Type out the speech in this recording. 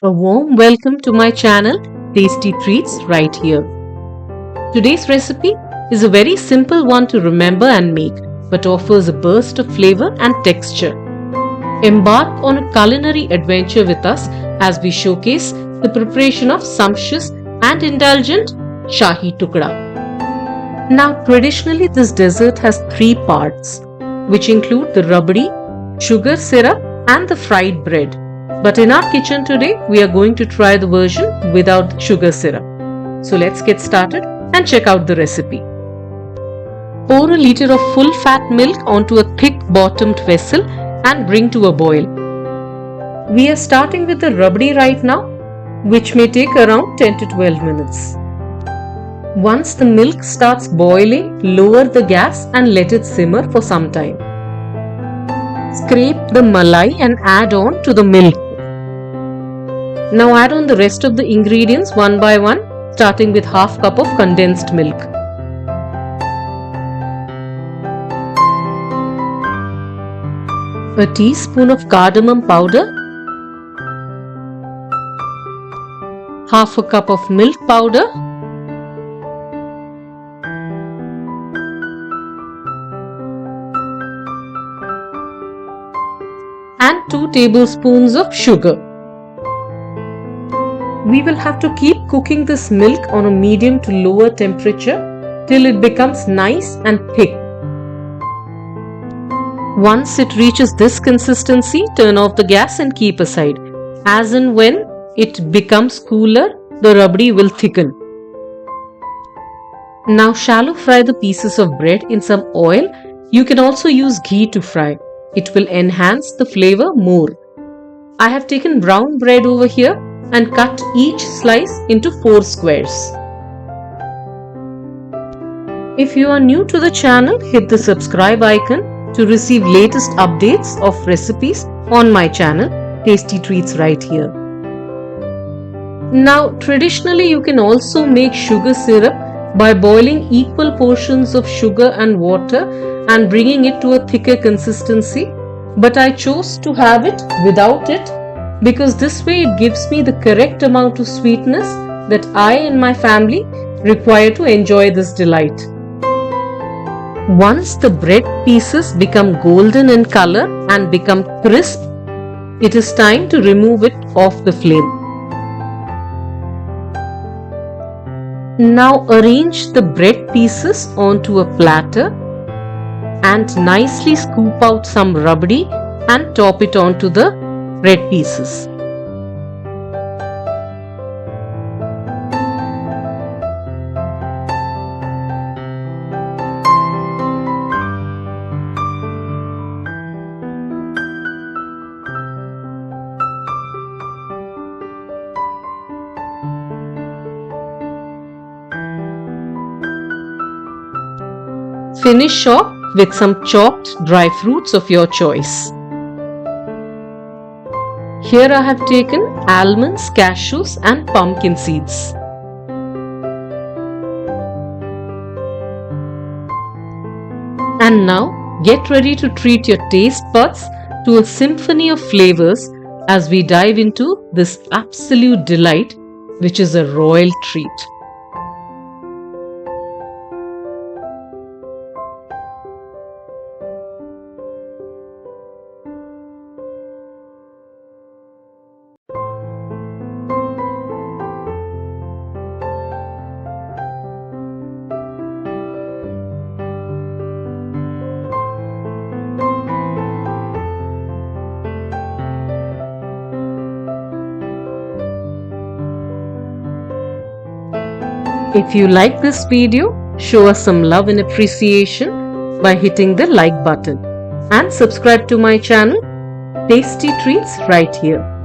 A warm welcome to my channel, Tasty Treats right here. Today's recipe is a very simple one to remember and make, but offers a burst of flavor and texture. Embark on a culinary adventure with us as we showcase the preparation of sumptuous and indulgent Shahi Tukda. Now, traditionally this dessert has three parts, which include the rabdi, sugar syrup and the fried bread. But in our kitchen today, we are going to try the version without sugar syrup. So let's get started and check out the recipe. Pour a liter of full fat milk onto a thick bottomed vessel and bring to a boil. We are starting with the rabdi right now, which may take around 10 to 12 minutes. Once the milk starts boiling, lower the gas and let it simmer for some time. Scrape the malai and add on to the milk. Now add on the rest of the ingredients one by one, starting with half cup of condensed milk. A teaspoon of cardamom powder, half a cup of milk powder, and 2 tablespoons of sugar. We will have to keep cooking this milk on a medium to lower temperature till it becomes nice and thick. Once it reaches this consistency, turn off the gas and keep aside. As and when it becomes cooler, the rabdi will thicken. Now shallow fry the pieces of bread in some oil. You can also use ghee to fry. It will enhance the flavor more. I have taken brown bread over here and cut each slice into 4 squares. If you are new to the channel, hit the subscribe icon to receive latest updates of recipes on my channel, Tasty Treats right here. Now, traditionally you can also make sugar syrup by boiling equal portions of sugar and water and bringing it to a thicker consistency, but I chose to have it without it because this way it gives me the correct amount of sweetness that I and my family require to enjoy this delight. Once the bread pieces become golden in color and become crisp, it is time to remove it off the flame. Now arrange the bread pieces onto a platter and nicely scoop out some rabdi and top it onto the bread pieces. Finish off with some chopped dry fruits of your choice. Here I have taken almonds, cashews and pumpkin seeds. And now get ready to treat your taste buds to a symphony of flavors as we dive into this absolute delight, which is a royal treat. If you like this video, show us some love and appreciation by hitting the like button and subscribe to my channel, Tasty Treats right here.